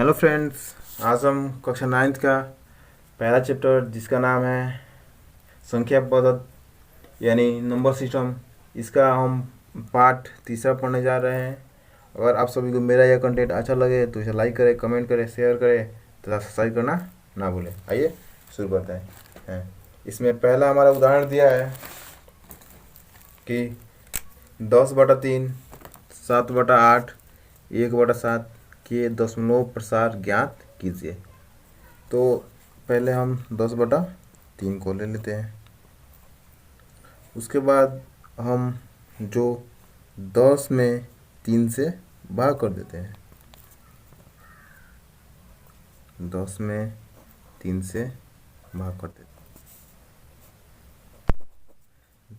Hello friends, आज हम कक्षा 9th का पहला चैप्टर जिसका नाम है संख्या पद्धति यानी नंबर सिस्टम, इसका हम पार्ट तीसरा पढ़ने जा रहे हैं। अगर आप सभी को मेरा यह कंटेंट अच्छा लगे तो इसे लाइक करें, कमेंट करें, शेयर करें तथा सब्सक्राइब करना ना भूलें। आइए शुरू करते हैं। इसमें पहला हमारा उदाहरण दिया है कि 10/3, 7/8, 1/7 के दशमलव प्रसार ज्ञात कीजिए। तो पहले हम 10/3 को ले लेते हैं। उसके बाद हम जो 10 में 3 से भाग कर देते हैं, 10 में 3 से भाग कर देते हैं।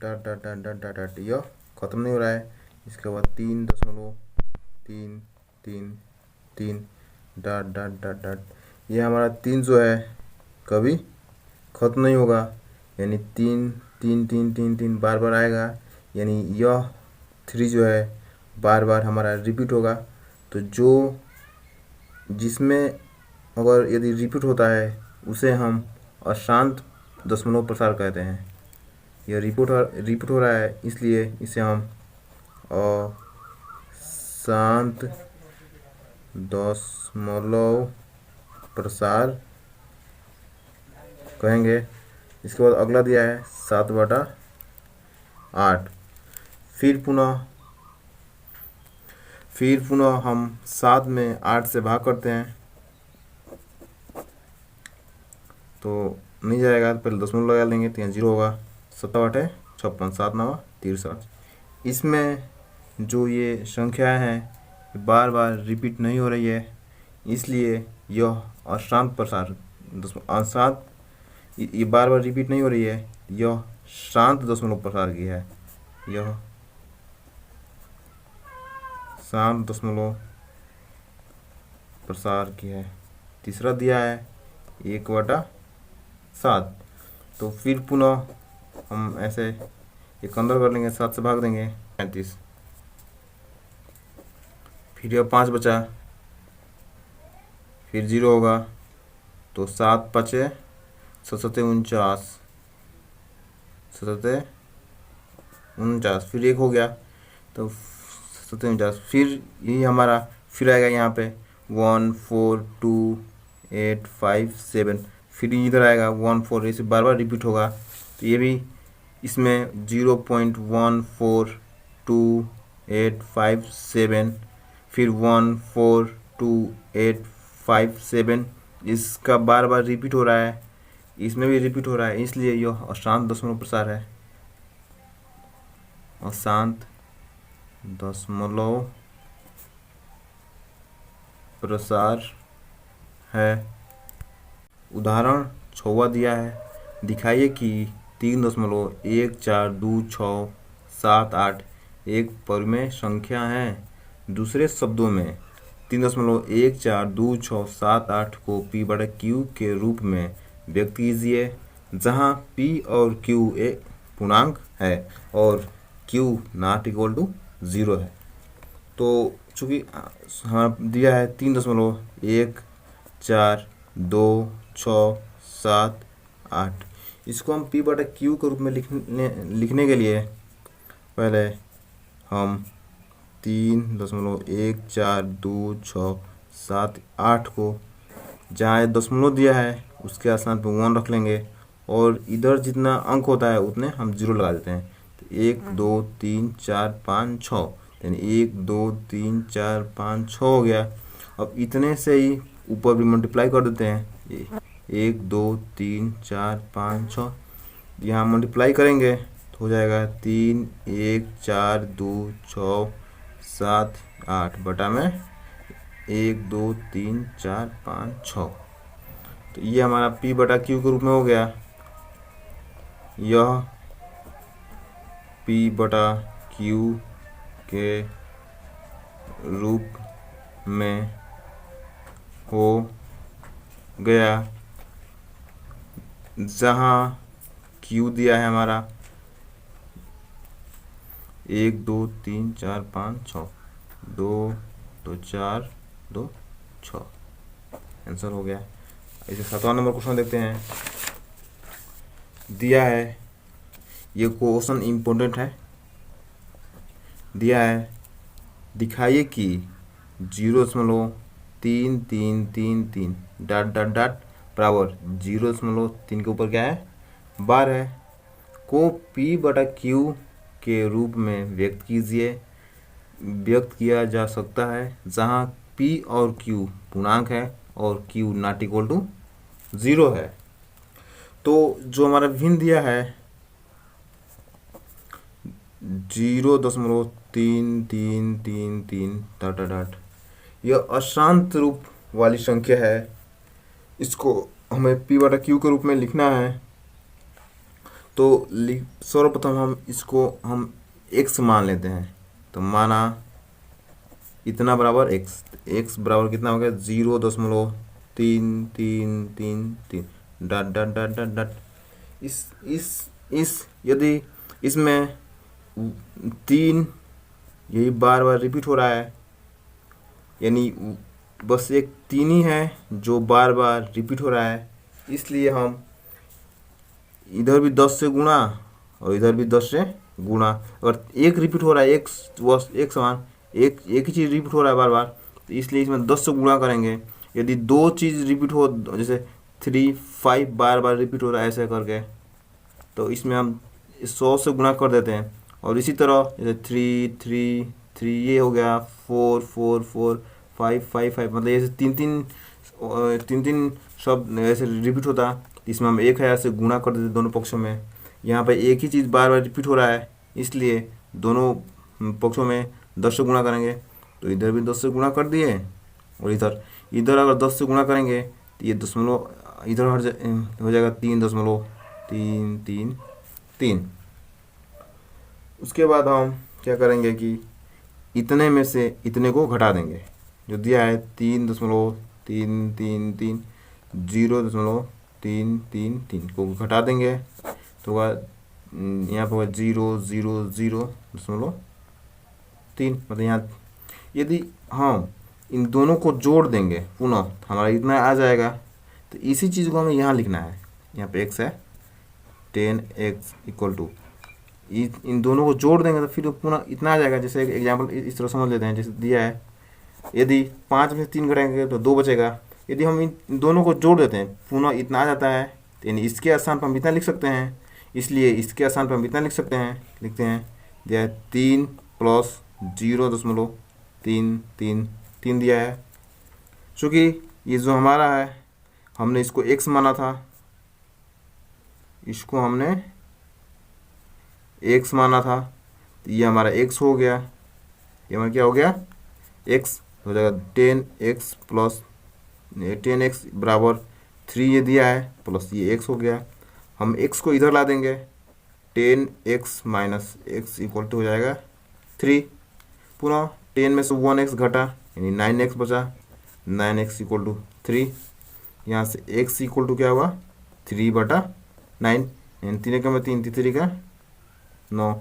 Dot dot dot dot dot dot, यह खत्म नहीं हो रहा है। इसके बाद 3.333 डॉट डॉट डॉट डॉट, यह हमारा 3 जो है कभी खत्म नहीं होगा, यानी 3 3 3 3 3 बार बार आएगा, यानी यह 3 जो है बार बार हमारा रिपीट होगा। तो जो जिसमें अगर यदि रिपीट होता है उसे हम अशांत दशमलव प्रसार कहते हैं। यह रिपीट हो रहा है, इसलिए इसे हम अशांत दशमलव प्रसार कहेंगे। इसके बाद अगला दिया है 7/8। फिर पुनः हम 7 में 8 से भाग करते हैं तो नहीं जाएगा, तो पहले दशमलव लगा लेंगे तो यहाँ 0 होगा। 7/8 56, 7 9 63। इसमें जो ये संख्या है बार बार रिपीट नहीं हो रही है, इसलिए यह अशांत प्रसार अशांत, ये बार बार रिपीट नहीं हो रही है, यह शांत दशमलव प्रसार की है। यह शांत दशमलव प्रसार की है। तीसरा दिया है 1/7। तो फिर पुनः हम ऐसे एक अंदर कर लेंगे, 7 से भाग देंगे 35। फिर यह 5 बचा, फिर 0 होगा, तो 7 5 7 49 7 49, फिर 1 हो गया तो 7 49। फिर यही हमारा फिर आएगा यहाँ पे 1 4 2 8 5 7, फिर इधर आएगा 1 4, ऐसे बार बार रिपीट होगा। तो ये भी इसमें 0.142857, फिर 1 4 2 8 5 7, इसका बार बार रिपीट हो रहा है, इसमें भी रिपीट हो रहा है, इसलिए यह अशांत दशमलव प्रसार है। अशांत दशमलव प्रसार है। उदाहरण 6वां दिया है, दिखाइए कि 3.142678 एक परिमेय संख्या है। दूसरे शब्दों में 3.142678 को P/Q के रूप में व्यक्त कीजिए, जहां P और Q एक पूर्णांक है और Q ≠ 0 है। तो चूँकि हाँ दिया है 3.142678, इसको हम P/Q के रूप में लिखने के लिए पहले हम 3.142678 को जहाँ दशमलव दिया है उसके स्थान पर 1 रख लेंगे, और इधर जितना अंक होता है उतने हम 0 लगा देते हैं। तो 1 2 3 4 5 6, यानी 1 2 3 4 5 6 हो गया। अब इतने से ही ऊपर भी मल्टीप्लाई कर देते हैं, 1 2 3 4 5 6, यहाँ मल्टीप्लाई करेंगे तो हो जाएगा 3 1 4 2 6 7 8 बटा में 1 2 3 4 5 6। तो ये हमारा P/Q के रूप में हो गया। यह P/Q के रूप में हो गया, जहाँ Q दिया है हमारा 1 2 3 4 5 6, 2 2 4 2 6। आंसर हो गया। इसे 7वां नंबर क्वेश्चन देखते हैं। दिया है, ये क्वेश्चन इम्पोर्टेंट है। दिया है, दिखाइए कि 0.3333 डॉट डॉट डॉट बराबर 0.3 के ऊपर क्या है, बार है, को P/Q के रूप में व्यक्त किया जा सकता है, जहां P और Q पूर्णांक है और Q नॉट इक्वल टू 0 है। तो जो हमारा भिन्न दिया है 0.3333 डॉट डॉट डॉट, यह अशांत रूप वाली संख्या है। इसको हमें P/Q के रूप में लिखना है। तो सर्वप्रथम हम x मान लेते हैं। तो माना इतना बराबर x बराबर कितना हो गया, 0.3333 dot dot dot dot dot. इस यदि इसमें 3 यही बार बार रिपीट हो रहा है, यानी बस एक 3 ही है जो बार बार रिपीट हो रहा है, इसलिए हम इधर भी 10 से गुणा और इधर भी 10 से गुणा। अगर एक रिपीट हो रहा है, एक समान एक ही चीज़ रिपीट हो रहा है बार बार, तो इसलिए इसमें 10 से गुणा करेंगे। यदि दो चीज़ रिपीट हो, जैसे 3, 5 बार बार रिपीट हो रहा है ऐसे करके, तो इसमें हम 100 से गुणा कर देते हैं। और इसी तरह जैसे 3, 3, 3 ये हो गया, 4, 4, 4, 5, 5, 5, मतलब ऐसे तीन शब्द ऐसे रिपीट होता। इसमें हम 1000 से गुणा कर देते दोनों पक्षों में। यहाँ पर एक ही चीज़ बार बार रिपीट हो रहा है, इसलिए दोनों पक्षों में 10 से गुणा करेंगे। तो इधर भी 10 से गुणा कर दिए और इधर अगर 10 से गुणा करेंगे तो ये दशमलव इधर हो जाएगा 3.333। उसके बाद हम क्या करेंगे कि इतने में से इतने को घटा देंगे। जो दिया है 3.333 0.333 को घटा देंगे, तो यहाँ पर 0.003, मतलब यहाँ यदि हम इन दोनों को जोड़ देंगे पुनः हमारा इतना आ जाएगा। तो इसी चीज़ को हमें यहाँ लिखना है। यहाँ पे x है, 10x इक्वल टू, इन दोनों को जोड़ देंगे तो फिर पुनः इतना आ जाएगा। जैसे एग्जाम्पल इस तरह समझ लेते हैं, जैसे दिया है यदि 5 में से 3 घटाएंगे तो 2 बचेगा। यदि हम इन दोनों को जोड़ देते हैं पुनः इतना आ जाता है, तो यानी इसके स्थान पर हम इतना लिख सकते हैं, इसलिए इसके स्थान पर हम इतना लिख सकते हैं। लिखते हैं, दिया है 3 प्लस 0.333 दिया है। चूँकि ये जो हमारा है हमने इसको x माना था, इसको हमने x माना था, तो ये हमारा x हो गया। ये हमारा क्या हो गया, x हो जाएगा 10x प्लस 10x बराबर 3 ये दिया है, प्लस ये x हो गया। हम x को इधर ला देंगे, 10x minus x equal to हो जाएगा 3। पुनः 10 में से 1x घटा यानी 9x बचा, 9x इक्वल टू 3। यहाँ से x इक्वल टू क्या हुआ, 3/9, यानी 3 का 3, 3 का 9,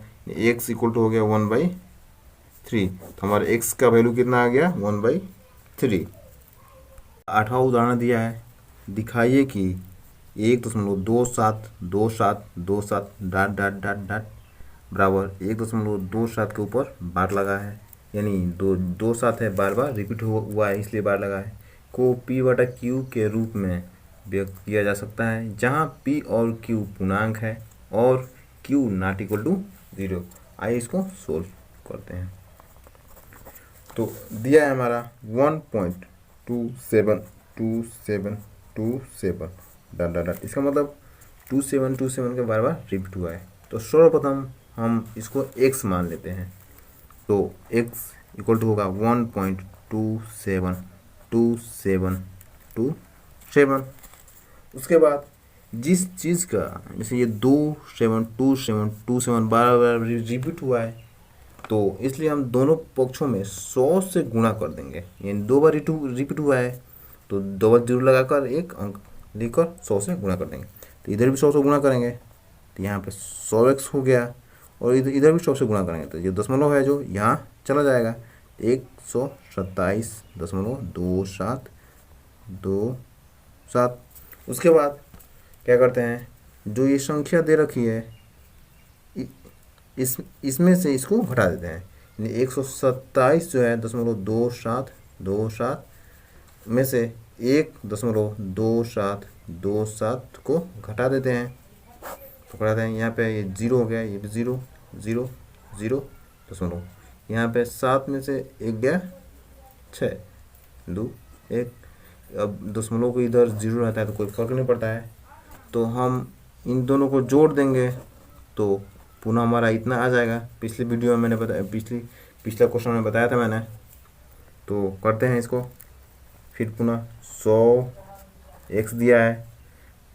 x इक्वल टू हो गया 1/3। तो हमारे x का वैल्यू कितना आ गया, 1/3। 8वां उदाहरण दिया है, दिखाइए कि 1.272727 डॉट डॉट डॉट डॉट बराबर 1.27 के ऊपर बार लगा है, यानी 2 है, बार बार रिपीट हुआ है इसलिए बार लगा है, को P/Q के रूप में व्यक्त किया जा सकता है, जहां P और Q पूर्णांक है और Q नॉट इक्वल टू 0। आइए इसको सोल्व करते हैं। तो दिया है हमारा 1.272727 डॉट डॉट डॉट, इसका मतलब 2727 के बार बार रिपीट हुआ है। तो सर्वप्रथम हम इसको x मान लेते हैं। तो x इक्वल टू होगा 1.272727। उसके बाद जिस चीज़ का जैसे ये 272727 बार बार रिपीट हुआ है, तो इसलिए हम दोनों पक्षों में 100 से गुणा कर देंगे। यानी 2 बार रिपीट हुआ है तो 2 बार जीरो लगाकर एक अंक लिखकर 100 से गुणा कर देंगे। तो इधर भी 100 से गुणा करेंगे तो यहाँ पे 100x हो गया, और इधर भी 100 से गुणा करेंगे तो ये दशमलव है जो यहाँ चला जाएगा, 127.27 2 7। उसके बाद क्या करते हैं, जो ये संख्या दे रखी है इसमें से इसको घटा देते हैं। यानी 127 जो है 0.2727 में से 1.2727 को घटा देते हैं। तो घटाते हैं, यहाँ पे ये 0 हो गया, ये भी 0 0 0 दशमलव, यहाँ पे 7 में से 1 गया 6 2 1। अब दशमलव को इधर 0 रहता है तो कोई फर्क नहीं पड़ता है, तो हम इन दोनों को जोड़ देंगे तो पुनः हमारा इतना आ जाएगा। पिछली वीडियो में मैंने बताया, पिछला क्वेश्चन में बताया था मैंने। तो करते हैं इसको, फिर पुनः 100x दिया है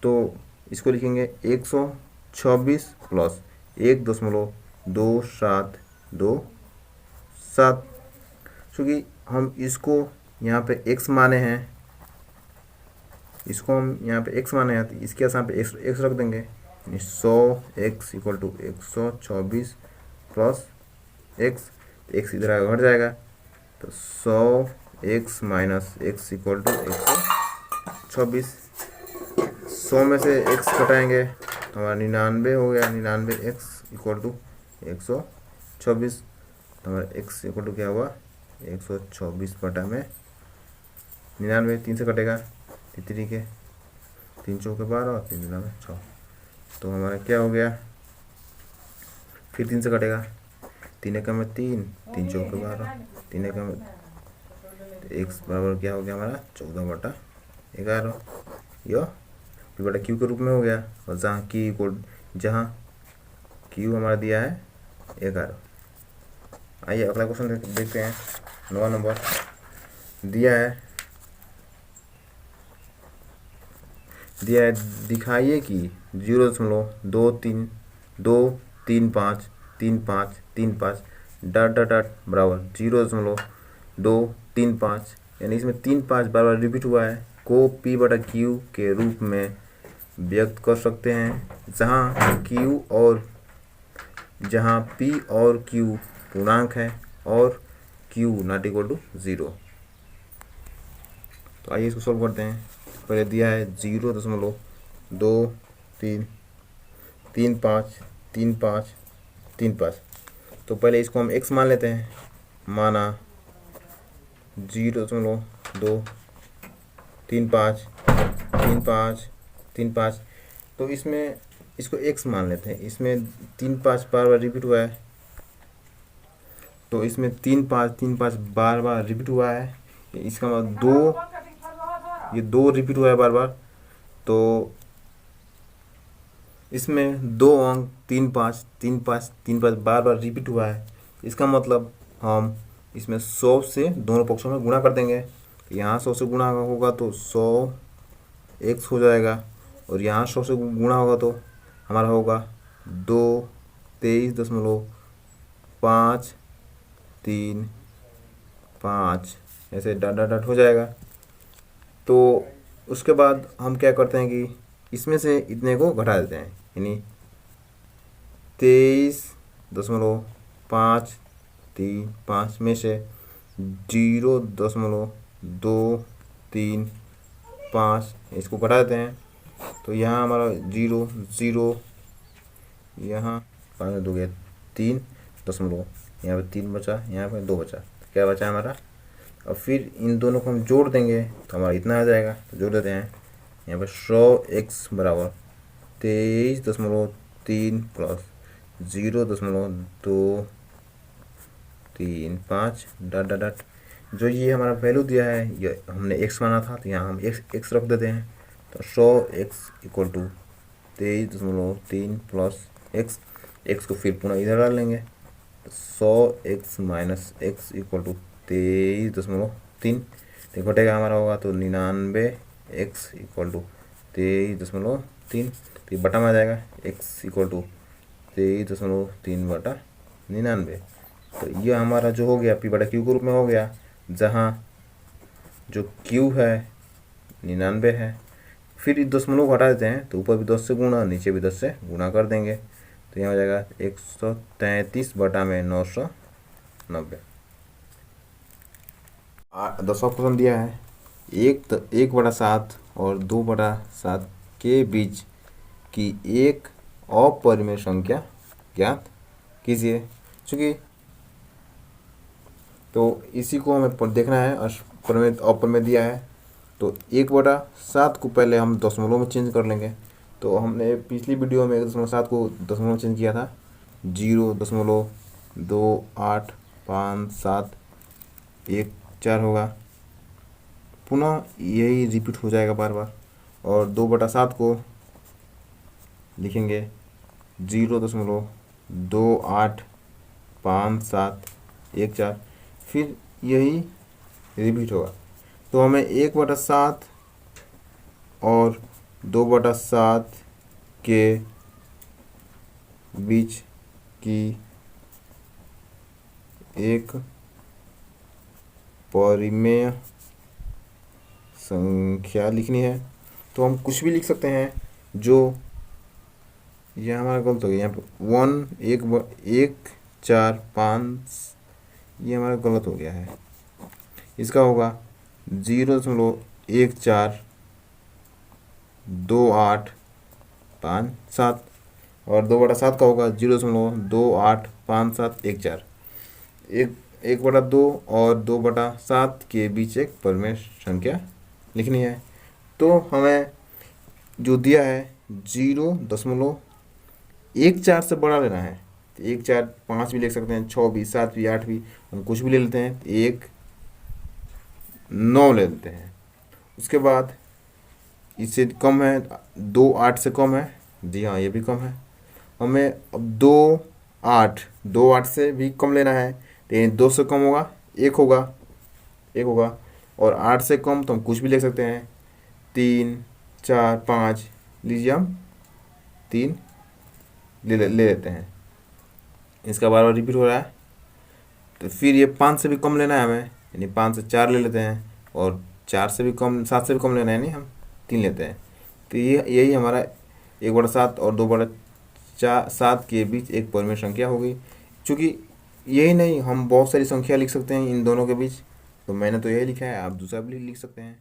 तो इसको लिखेंगे 126 प्लस 1.2727। क्योंकि हम इसको यहाँ पे x माने हैं, इसको हम यहाँ पे x माने हैं तो इसके यहाँ पे x रख देंगे। 100x equal to 124 plus x, x इधर आगे घट जाएगा तो 100x minus x equal to 126। 100 में से x घटाएंगे तो हमारा 99 हो गया। 99x इक्वल टू 126, तो हमारा x इक्वल टू क्या हुआ 124 बटा में 99। 3 से कटेगा, 3 के 3 चौके 12 और 3 में 6, तो हमारा क्या हो गया, फिर 3 से कटेगा, 3 एकम में 3 3 चौके 12 3 एकम में x बराबर क्या हो गया हमारा 14/11। यह p बटा q के रूप में हो गया। और जहाँ q हमारा दिया है 11। आइए अगला क्वेश्चन देखते हैं। 9वां नंबर दिया है दिखाइए कि 0.2353535 डॉट डॉट डॉट बराबर 0.235, यानी इसमें 35 बार बार रिपीट हुआ है, को p बटा q के रूप में व्यक्त कर सकते हैं, जहाँ p और q पूर्णांक है और q नॉट इक्वल टू 0। तो आइए इसको सॉल्व करते हैं। पहले दिया है 0.2353535, तो पहले इसको हम x मान लेते हैं। माना 0.2353535, तो इसमें इसको x मान लेते हैं। इसमें 35 बार बार रिपीट हुआ है, तो इसमें 35 बार बार रिपीट हुआ है, इसका मतलब 2 रिपीट हुआ है बार बार, तो इसमें 2 अंक 35 बार बार रिपीट हुआ है। इसका मतलब हम इसमें 100 से दोनों पक्षों में गुणा कर देंगे। यहाँ 100 से गुणा होगा तो 100x हो जाएगा, और यहाँ 100 से गुणा होगा तो हमारा होगा 23.535, ऐसे डॉट डॉट डॉट हो जाएगा। तो उसके बाद हम क्या करते हैं कि इसमें से इतने को घटा देते हैं, यानी 23.535 में से 0.235 इसको घटा देते हैं। तो यहाँ हमारा 0 0, यहाँ 5 में 2 गया 3 दशमलव, यहाँ पे 3 बचा, यहाँ पे 2 बचा, क्या बचा हमारा। अब फिर इन दोनों को हम जोड़ देंगे तो हमारा इतना आ जाएगा। तो जोड़ देते हैं, यहाँ पर 100x बराबर 23.3 प्लस 0.235 डॉट डॉट डॉट। जो ये हमारा वैल्यू दिया है, ये हमने x माना था तो यहाँ हम x रख देते हैं। तो 100x equal to 23.3 plus x को फिर पुनः इधर डाल लेंगे। तो 100x minus x equal to 23.3, तो घटेगा हमारा होगा तो 99x इक्वल टू 23.3, तो ये बटा में आ जाएगा x इक्वल टू 23.3 बटा 99। तो ये हमारा जो हो गया p बटा q के रूप में हो गया, जहाँ जो q है 99 है। फिर 10 घटा देते हैं तो ऊपर भी 10 से गुणा, नीचे भी 10 से गुणा कर देंगे, तो यहाँ हो जाएगा 133 बटा में 990। 10वां क्वेश्चन दिया है एक बटा 7 और 2 बटा 7 के बीच की एक अपरिमेय संख्या ज्ञात कीजिए। चूँकि तो इसी को हमें देखना है, अपरिमेय दिया है तो 1/7 को पहले हम दशमलव में चेंज कर लेंगे। तो हमने पिछली वीडियो में 1.7 को दशमलव में चेंज किया था, 0.285714 होगा। पुनः यही रिपीट हो जाएगा बार बार। और 2/7 को लिखेंगे 0.285714, फिर यही रिपीट होगा। तो हमें 1/7 और 2/7 के बीच की एक परिमेय संख्या लिखनी है। तो हम कुछ भी लिख सकते हैं, जो ये हमारा गलत हो गया, यहाँ पे 1 4 5 ये हमारा गलत हो गया है। इसका होगा 0.142857 और 2/7 का होगा 0.285714। 1/2 और 2/7 के बीच एक परिमेय संख्या लिखनी है। तो हमें जो दिया है 0.14 से बड़ा लेना है। 1 4 5 भी लिख सकते हैं, 6 भी, 7 भी, 8 भी, हम कुछ भी ले लेते हैं। 1 9 ले लेते हैं। उसके बाद इससे कम है, 2 8 से कम है, जी हाँ ये भी कम है। हमें अब 2 8 से भी कम लेना है, तो 2 से कम होगा, 1 होगा। और 8 से कम तो हम कुछ भी ले सकते हैं, 3 4 5 लीजिए, हम 3 ले लेते हैं। इसका बार बार रिपीट हो रहा है। तो फिर ये 5 से भी कम लेना है हमें, यानी 5 से 4 ले लेते हैं। और 4 से भी कम, 7 से भी कम लेना है, यानी हम 3 लेते हैं। तो यही हमारा 1/7 और 2/7 के बीच एक परिमेय संख्या होगी। चूँकि यही नहीं, हम बहुत सारी संख्या लिख सकते हैं इन दोनों के बीच, तो मैंने तो यही लिखा है, आप दूसरा भी लिख सकते हैं।